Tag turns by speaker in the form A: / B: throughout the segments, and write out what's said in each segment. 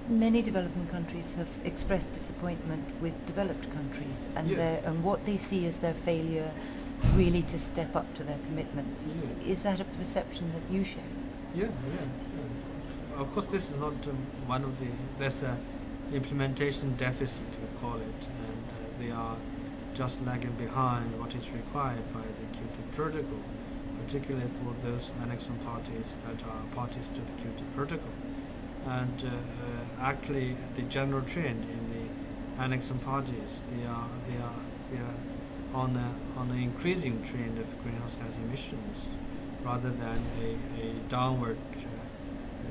A: many developing countries have expressed disappointment with developed countries and and what they see as their failure really to step up to their commitments. Is that a perception that you share?
B: Yeah. Of course, this is not one of the. There's a implementation deficit, we call it, and they are just lagging behind what is required by the Kyoto Protocol, particularly for those annexation parties that are parties to the Kyoto Protocol. And actually, the general trend in the annexation parties, they are on an increasing trend of greenhouse gas emissions, rather than a downward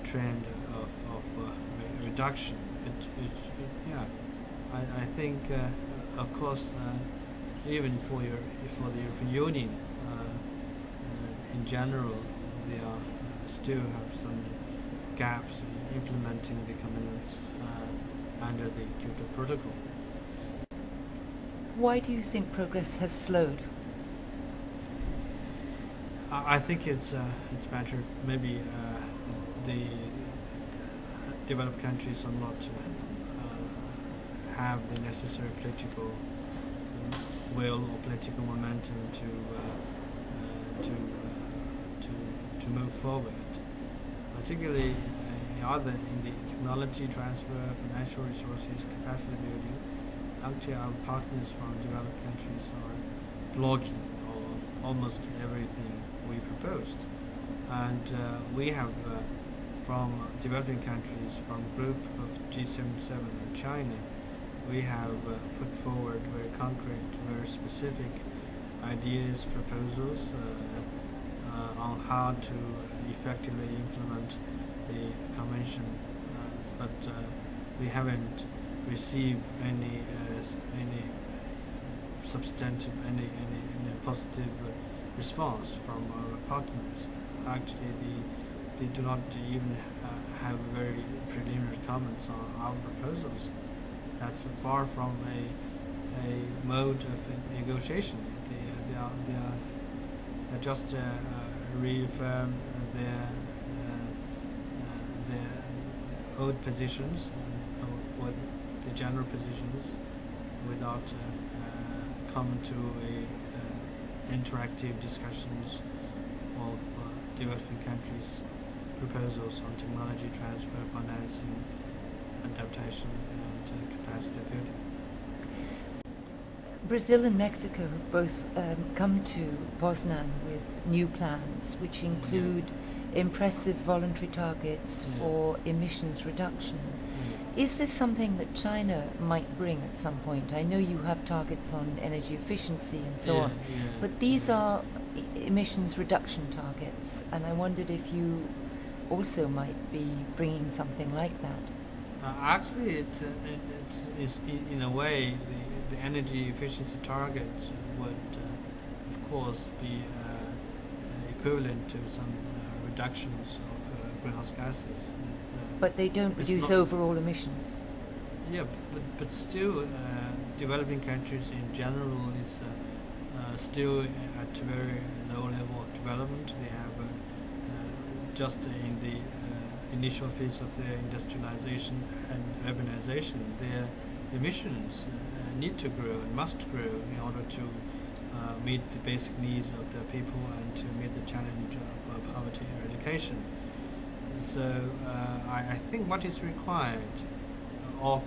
B: trend of reduction. I think, of course, even for the European Union in general, they are still have some gaps in implementing the commitments under the Kyoto Protocol.
A: Why do you think progress has slowed?
B: I think it's a matter of maybe the developed countries are not have the necessary political will or political momentum to move forward, particularly in the technology transfer, financial resources, capacity building. Actually, our partners from developed countries are blocking almost everything we proposed, and we have from developing countries, from group of G77 and China, we have put forward very concrete, very specific ideas, proposals on how to effectively implement the convention, but we haven't received any substantive, any positive response from our partners. Actually, they do not even have very preliminary comments on our proposals. That's far from a mode of negotiation. They just reaffirm their old positions with the general positions without coming to interactive discussions of developing countries' proposals on technology transfer, financing, adaptation, and capacity building.
A: Brazil and Mexico have both come to Poznan with new plans, which include impressive voluntary targets for emissions reduction. Is this something that China might bring at some point? I know you have targets on energy efficiency and so on, but these are emissions reduction targets, and I wondered if you also might be bringing something like that.
B: Actually, it's in a way the energy efficiency targets would, of course, be equivalent to some reductions of greenhouse gases.
A: But they don't reduce overall emissions.
B: Yeah, but still, developing countries in general is still at a very low level of development. They have just in the initial phase of their industrialization and urbanization, their emissions need to grow and must grow in order to meet the basic needs of their people and to meet the challenge of poverty and education. So I think what is required of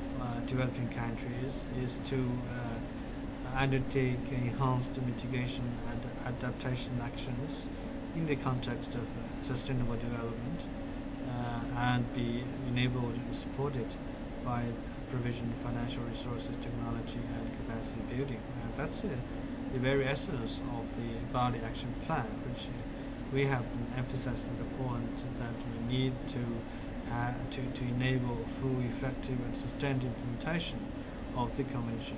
B: developing countries is to undertake enhanced mitigation and adaptation actions in the context of sustainable development and be enabled and supported by provision of financial resources, technology and capacity building. That's the very essence of the Bali Action Plan, which we have been emphasizing the point that we need to enable full, effective and sustained implementation of the Convention.